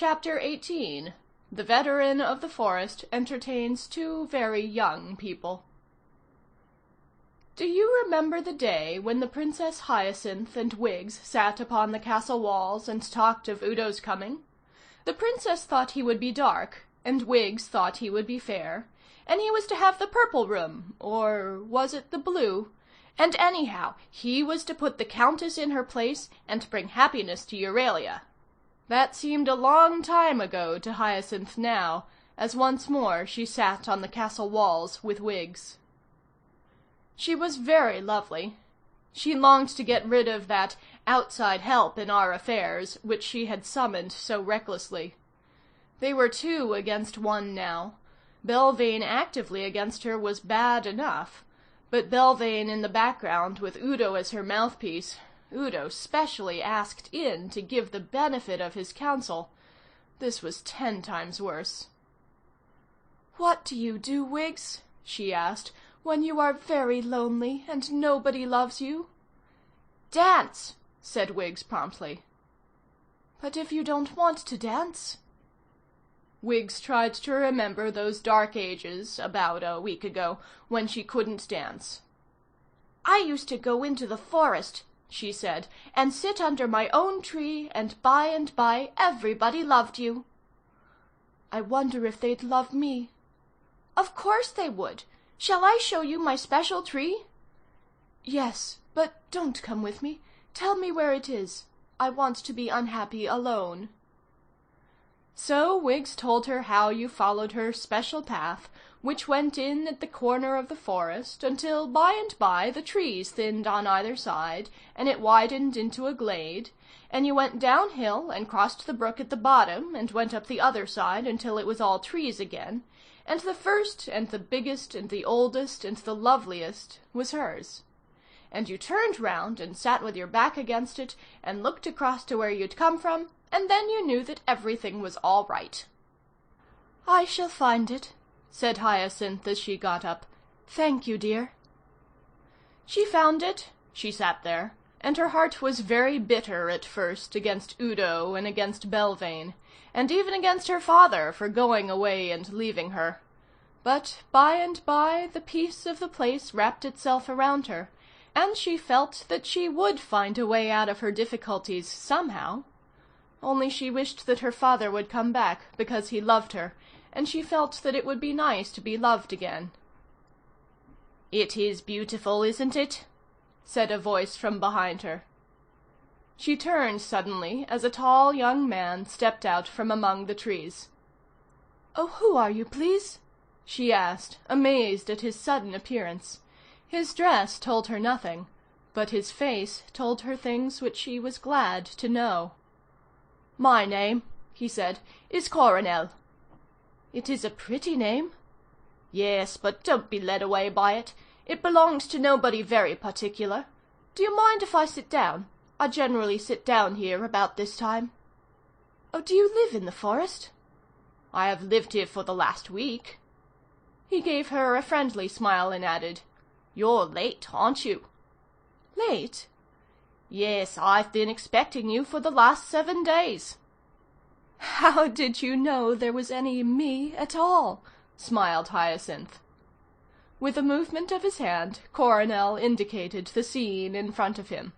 Chapter 18. The Veteran of the Forest entertains two very young people. Do you remember the day when the Princess Hyacinth and Wiggs sat upon the castle walls and talked of Udo's coming? The princess thought he would be dark, and Wiggs thought he would be fair, and he was to have the purple room, or was it the blue? And anyhow, he was to put the Countess in her place and bring happiness to Euralia. That seemed a long time ago to Hyacinth now, as once more she sat on the castle walls with Wiggs. She was very lovely. She longed to get rid of that outside help in our affairs which she had summoned so recklessly. They were two against one now. Belvane actively against her was bad enough, but Belvane in the background with Udo as her mouthpiece, Udo specially asked in to give the benefit of his counsel. This was 10 times worse. "What do you do, Wiggs?" she asked, "when you are very lonely and nobody loves you?" "Dance," said Wiggs promptly. "But if you don't want to dance?" Wiggs tried to remember those dark ages, about a week ago, when she couldn't dance. "I used to go into the forest," she said, "and sit under my own tree, and by everybody loved you." "I wonder if they'd love me." "Of course they would. Shall I show you my special tree?" "Yes, but don't come with me. Tell me where it is. I want to be unhappy alone." So Wiggs told her how you followed her special path, which went in at the corner of the forest, until by and by the trees thinned on either side, and it widened into a glade, and you went downhill and crossed the brook at the bottom, and went up the other side until it was all trees again, and the first and the biggest and the oldest and the loveliest was hers. And you turned round and sat with your back against it, and looked across to where you'd come from, and then you knew that everything was all right. "I shall find it," said Hyacinth as she got up. "Thank you, dear." She found it, she sat there, and her heart was very bitter at first against Udo and against Belvane, and even against her father for going away and leaving her. But by and by the peace of the place wrapped itself around her, and she felt that she would find a way out of her difficulties somehow. Only she wished that her father would come back, because he loved her, and she felt that it would be nice to be loved again. "It is beautiful, isn't it?" said a voice from behind her. She turned suddenly as a tall young man stepped out from among the trees. "Oh, who are you, please?" she asked, amazed at his sudden appearance. His dress told her nothing, but his face told her things which she was glad to know. "My name," he said, "is Coronel." "It is a pretty name." "Yes, but don't be led away by it. It belongs to nobody very particular. Do you mind if I sit down? I generally sit down here about this time." "Oh, do you live in the forest?" "I have lived here for the last week." He gave her a friendly smile and added, "You're late, aren't you?" "Late?" "Yes, I've been expecting you for the last 7 days." "How did you know there was any me at all?" smiled Hyacinth. With a movement of his hand, Coronel indicated the scene in front of him.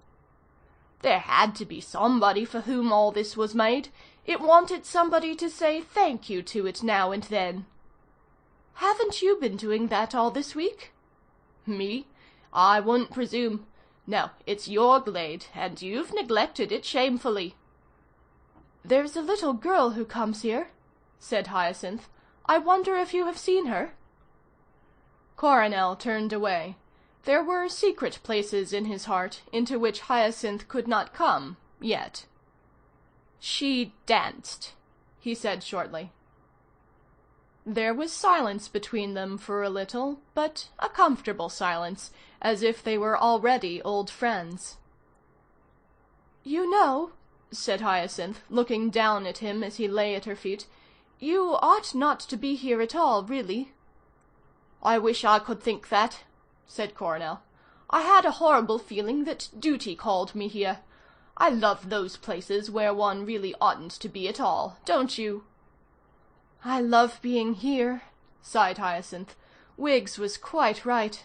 "There had to be somebody for whom all this was made. It wanted somebody to say thank you to it now and then." "Haven't you been doing that all this week?" "Me? I wouldn't presume. No, it's your glade, and you've neglected it shamefully." "There's a little girl who comes here," said Hyacinth. "I wonder if you have seen her?" Coronel turned away. There were secret places in his heart into which Hyacinth could not come, yet. "She danced," he said shortly. There was silence between them for a little, but a comfortable silence, as if they were already old friends. "You know," said Hyacinth, looking down at him as he lay at her feet, "you ought not to be here at all, really." "I wish I could think that," said Coronel. "I had a horrible feeling that duty called me here. I love those places where one really oughtn't to be at all, don't you?" "I love being here," sighed Hyacinth. "Wiggs was quite right."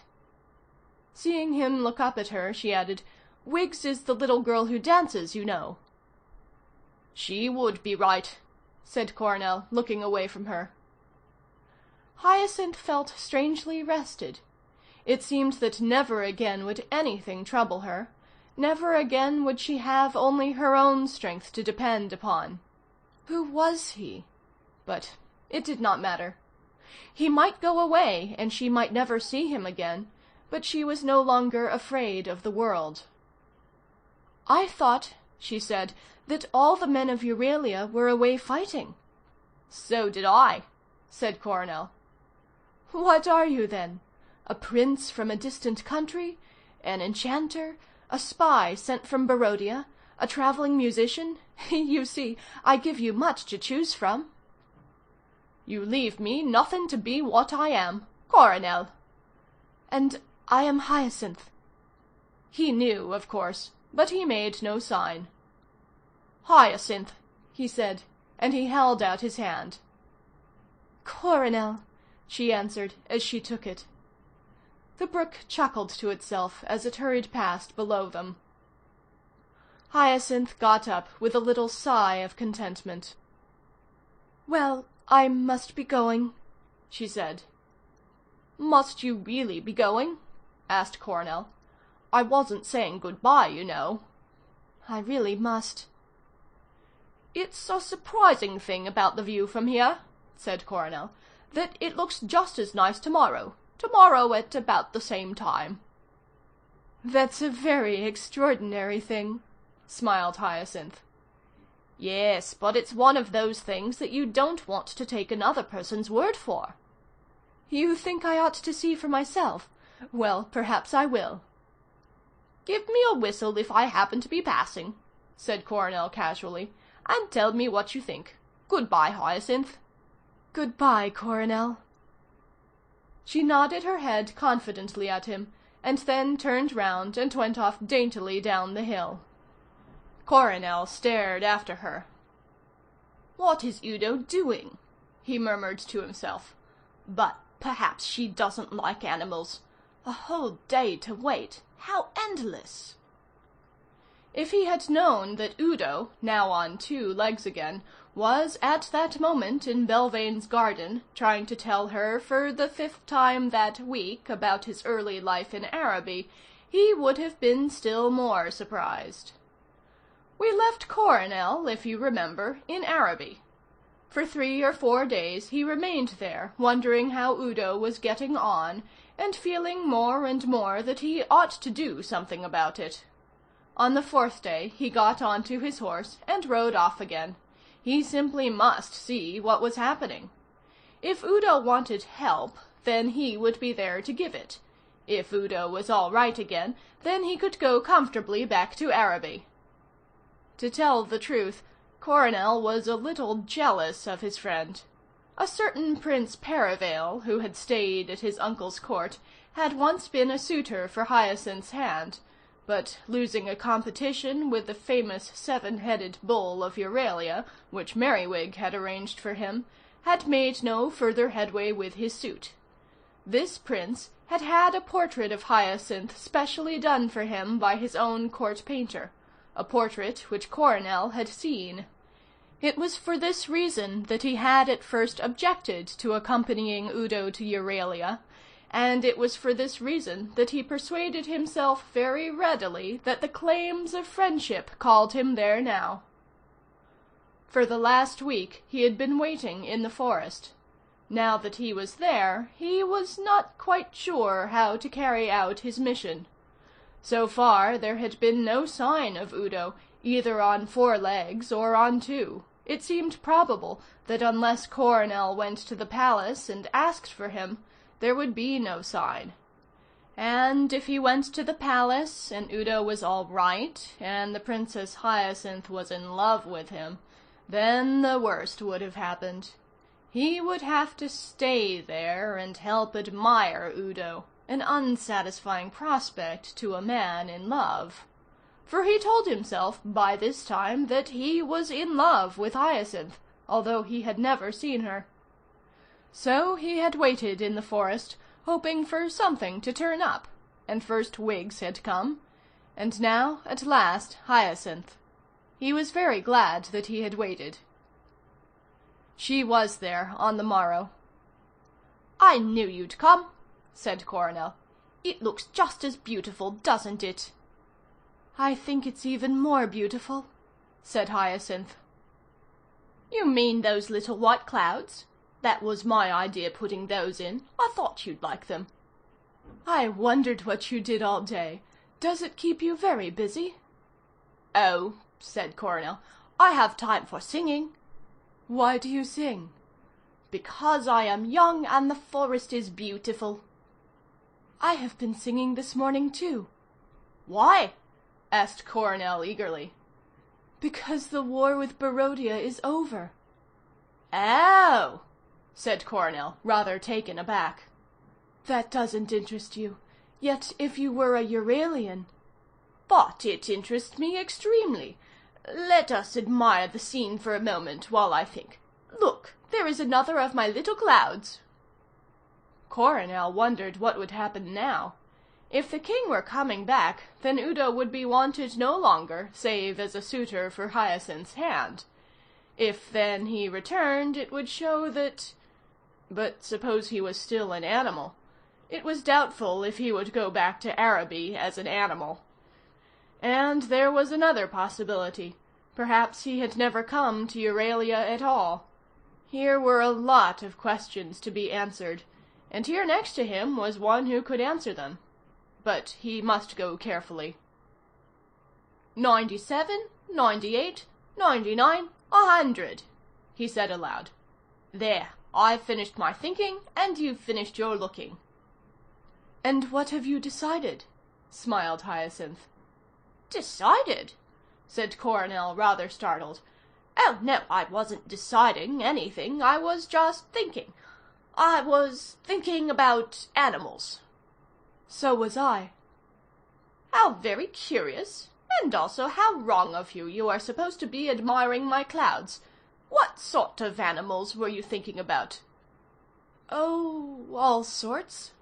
Seeing him look up at her, she added, "Wiggs is the little girl who dances, you know." "She would be right," said Coronel, looking away from her. Hyacinth felt strangely rested. It seemed that never again would anything trouble her. Never again would she have only her own strength to depend upon. Who was he? But it did not matter. He might go away, and she might never see him again, but she was no longer afraid of the world. "I thought," she said, "that all the men of Euralia were away fighting." "So did I," said Coronel. "What are you, then? A prince from a distant country? An enchanter? A spy sent from Barodia? A travelling musician? You see, I give you much to choose from." "You leave me nothing to be what I am. Coronel." "And I am Hyacinth." He knew, of course, but he made no sign. "Hyacinth," he said, and he held out his hand. "Coronel," she answered as she took it. The brook chuckled to itself as it hurried past below them. Hyacinth got up with a little sigh of contentment. "Well, I must be going," she said. "Must you really be going?" asked Coronel. "I wasn't saying good-bye, you know." "I really must." "It's a surprising thing about the view from here," said Coronel, "that it looks just as nice tomorrow. Tomorrow at about the same time." "That's a very extraordinary thing," smiled Hyacinth. "Yes, but it's one of those things that you don't want to take another person's word for." "You think I ought to see for myself? Well, perhaps I will." "Give me a whistle if I happen to be passing," said Coronel casually, "and tell me what you think. Goodbye, Hyacinth." "Goodbye, Coronel." She nodded her head confidently at him, and then turned round and went off daintily down the hill. Coronel stared after her. "What is Udo doing?" he murmured to himself. "But perhaps she doesn't like animals. A whole day to wait. How endless!" If he had known that Udo, now on 2 legs again, was at that moment in Belvane's garden, trying to tell her for the 5th time that week about his early life in Araby, he would have been still more surprised. We left Coronel, if you remember, in Araby. For 3 or 4 days he remained there, wondering how Udo was getting on, and feeling more and more that he ought to do something about it. On the 4th day he got onto his horse and rode off again. He simply must see what was happening. If Udo wanted help, then he would be there to give it. If Udo was all right again, then he could go comfortably back to Araby. To tell the truth, Coronel was a little jealous of his friend. A certain Prince Perivale, who had stayed at his uncle's court, had once been a suitor for Hyacinth's hand, but losing a competition with the famous 7-headed bull of Euralia, which Merriwig had arranged for him, had made no further headway with his suit. This prince had had a portrait of Hyacinth specially done for him by his own court painter, a portrait which Coronel had seen. It was for this reason that he had at first objected to accompanying Udo to Euralia, and it was for this reason that he persuaded himself very readily that the claims of friendship called him there now. For the last week he had been waiting in the forest. Now that he was there, he was not quite sure how to carry out his mission. So far there had been no sign of Udo, either on 4 legs or on 2. It seemed probable that unless Coronel went to the palace and asked for him, there would be no sign. And if he went to the palace, and Udo was all right, and the Princess Hyacinth was in love with him, then the worst would have happened. He would have to stay there and help admire Udo, an unsatisfying prospect to a man in love. for he told himself by this time that he was in love with Hyacinth, although he had never seen her. So he had waited in the forest, hoping for something to turn up, and first Wiggs had come, and now, at last, Hyacinth. He was very glad that he had waited. She was there on the morrow. "I knew you'd come," said Coronel. "It looks just as beautiful, doesn't it?" "I think it's even more beautiful," said Hyacinth. "You mean those little white clouds? That was my idea putting those in. I thought you'd like them." "I wondered what you did all day. Does it keep you very busy?" "Oh," said Coronel, "I have time for singing." "Why do you sing?" "Because I am young and the forest is beautiful." "I have been singing this morning too." "Why?" asked Coronel eagerly. "Because the war with Barodia is over." "Oh!" said Coronel, rather taken aback. "That doesn't interest you. Yet if you were a Euralian—" "But it interests me extremely. Let us admire the scene for a moment while I think. Look, there is another of my little clouds." Coronel wondered what would happen now. If the king were coming back, then Udo would be wanted no longer, save as a suitor for Hyacinth's hand. If then he returned, it would show that... But suppose he was still an animal? It was doubtful if he would go back to Araby as an animal. And there was another possibility. Perhaps he had never come to Euralia at all. Here were a lot of questions to be answered, and here next to him was one who could answer them. But he must go carefully. 97, 98, 99, 100, he said aloud. There, I've finished my thinking, and you've finished your looking. "And what have you decided?" smiled Hyacinth. "Decided?" said Coronel, rather startled. "Oh, no, I wasn't deciding anything. I was just thinking. I was thinking about animals." "So was I." "How very curious. And also how wrong of you. You are supposed to be admiring my clouds. What sort of animals were you thinking about?" "Oh, all sorts."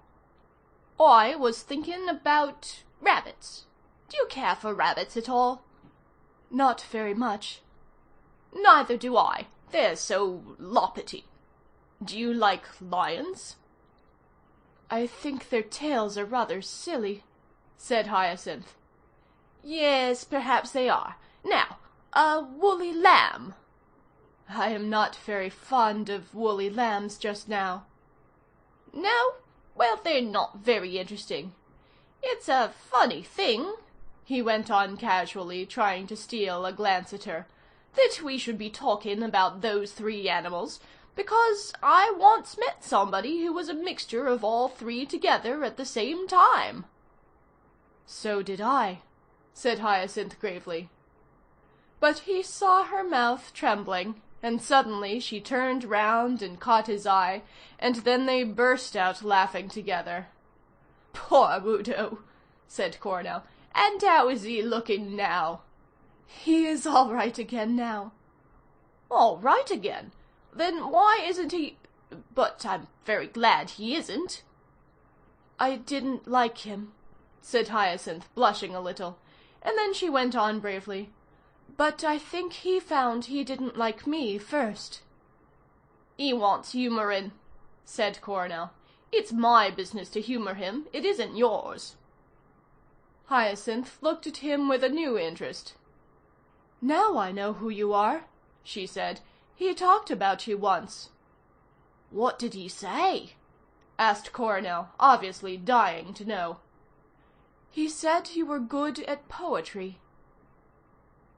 "I was thinking about rabbits. Do you care for rabbits at all?" "Not very much." "Neither do I. They're so loppety. Do you like lions?" "I think their tails are rather silly," said Hyacinth. "Yes, perhaps they are. Now, a woolly lamb." "I am not very fond of woolly lambs just now." "No? Well, they're not very interesting. It's a funny thing," he went on casually, trying to steal a glance at her, "that we should be talking about those three animals, because I once met somebody who was a mixture of all three together at the same time." "So did I," said Hyacinth gravely. But he saw her mouth trembling, and suddenly she turned round and caught his eye, and then they burst out laughing together. "Poor Udo," said Coronel. "And how is he looking now?" "He is all right again now." "All right again? Then why isn't he... But I'm very glad he isn't." "I didn't like him," said Hyacinth, blushing a little, and then she went on bravely. "But I think he found he didn't like me first." "He wants humouring," said Coronel. "It's my business to humour him. It isn't yours." Hyacinth looked at him with a new interest. "Now I know who you are," she said. "He talked about you once." "What did he say?" asked Coronel, obviously dying to know. "He said you were good at poetry."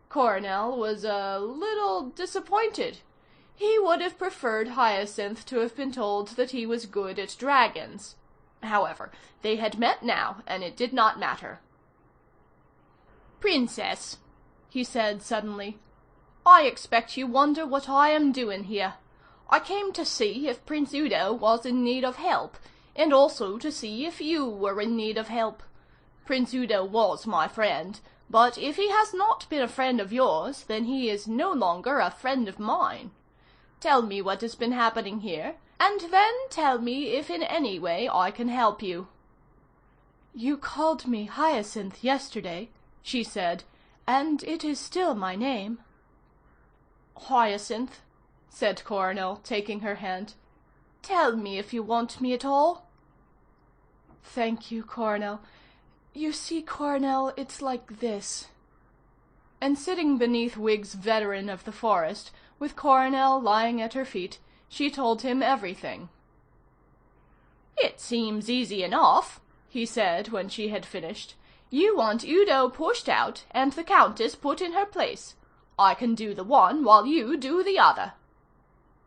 Coronel was a little disappointed. He would have preferred Hyacinth to have been told that he was good at dragons. However, they had met now, and it did not matter. "Princess," he said suddenly, "I expect you wonder what I am doing here. I came to see if Prince Udo was in need of help, and also to see if you were in need of help. Prince Udo was my friend, But if he has not been a friend of yours, then he is no longer a friend of mine. Tell me what has been happening here, and then tell me if in any way I can help you." "You called me Hyacinth yesterday," she said, "and it is still my name." "Hyacinth," said Coronel, taking her hand. "Tell me if you want me at all." "Thank you, Coronel. You see, Coronel, it's like this." And sitting beneath Wigg's Veteran of the Forest, with Coronel lying at her feet, she told him everything. "It seems easy enough," he said when she had finished. "You want Udo pushed out, and the Countess put in her place. I can do the one while you do the other."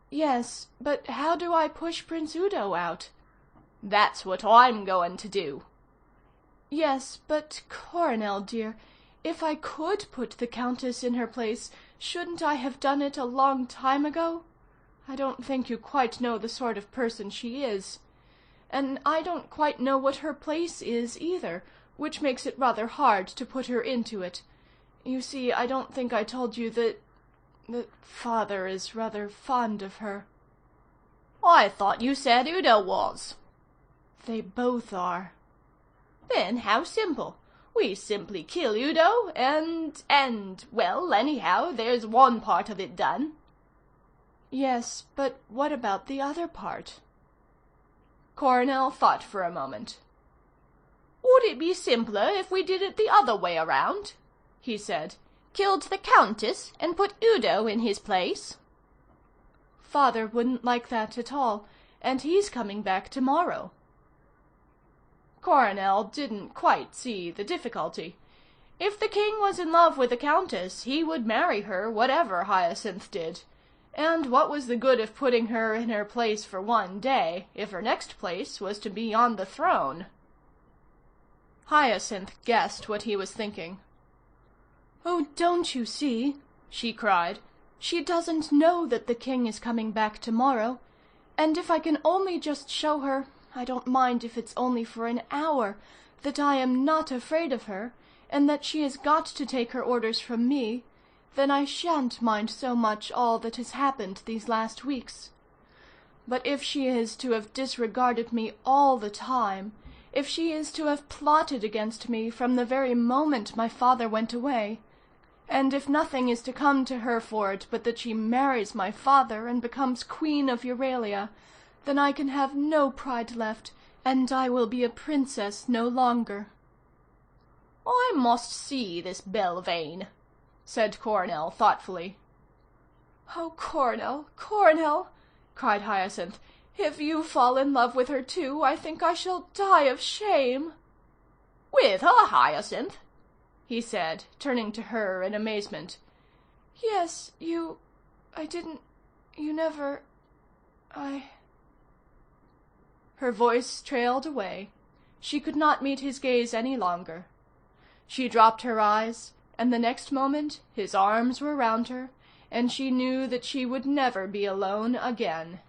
"Yes, but how do I push Prince Udo out?" "That's what I'm going to do." "Yes, but Coronel, dear, if I could put the Countess in her place, shouldn't I have done it a long time ago? I don't think you quite know the sort of person she is. And I don't quite know what her place is either, which makes it rather hard to put her into it. You see, I don't think I told you that Father is rather fond of her." "I thought you said Udo was." "They both are." "Then how simple. We simply kill Udo, and, well, anyhow, there's one part of it done." "Yes, but what about the other part?" Coronel thought for a moment. "Would it be simpler if we did it the other way around?" he said. "Killed the Countess, and put Udo in his place?" "Father wouldn't like that at all, and he's coming back tomorrow." Coronel didn't quite see the difficulty. If the king was in love with the Countess, he would marry her whatever Hyacinth did. And what was the good of putting her in her place for one day, if her next place was to be on the throne? Hyacinth guessed what he was thinking. "Oh, don't you see?" she cried. "She doesn't know that the king is coming back tomorrow. And if I can only just show her, I don't mind if it's only for an hour, that I am not afraid of her, and that she has got to take her orders from me, then I shan't mind so much all that has happened these last weeks. But if she is to have disregarded me all the time, if she is to have plotted against me from the very moment my father went away, and if nothing is to come to her for it but that she marries my father and becomes Queen of Euralia, then I can have no pride left, and I will be a princess no longer." "I must see this Belvane," said Coronel thoughtfully. "Oh, Coronel, Coronel!" cried Hyacinth. "If you fall in love with her too, I think I shall die of shame." "With her, Hyacinth?" he said, turning to her in amazement. "Yes, you... I didn't... you never... Her voice trailed away. She could not meet his gaze any longer. She dropped her eyes, and the next moment his arms were round her, and she knew that she would never be alone again.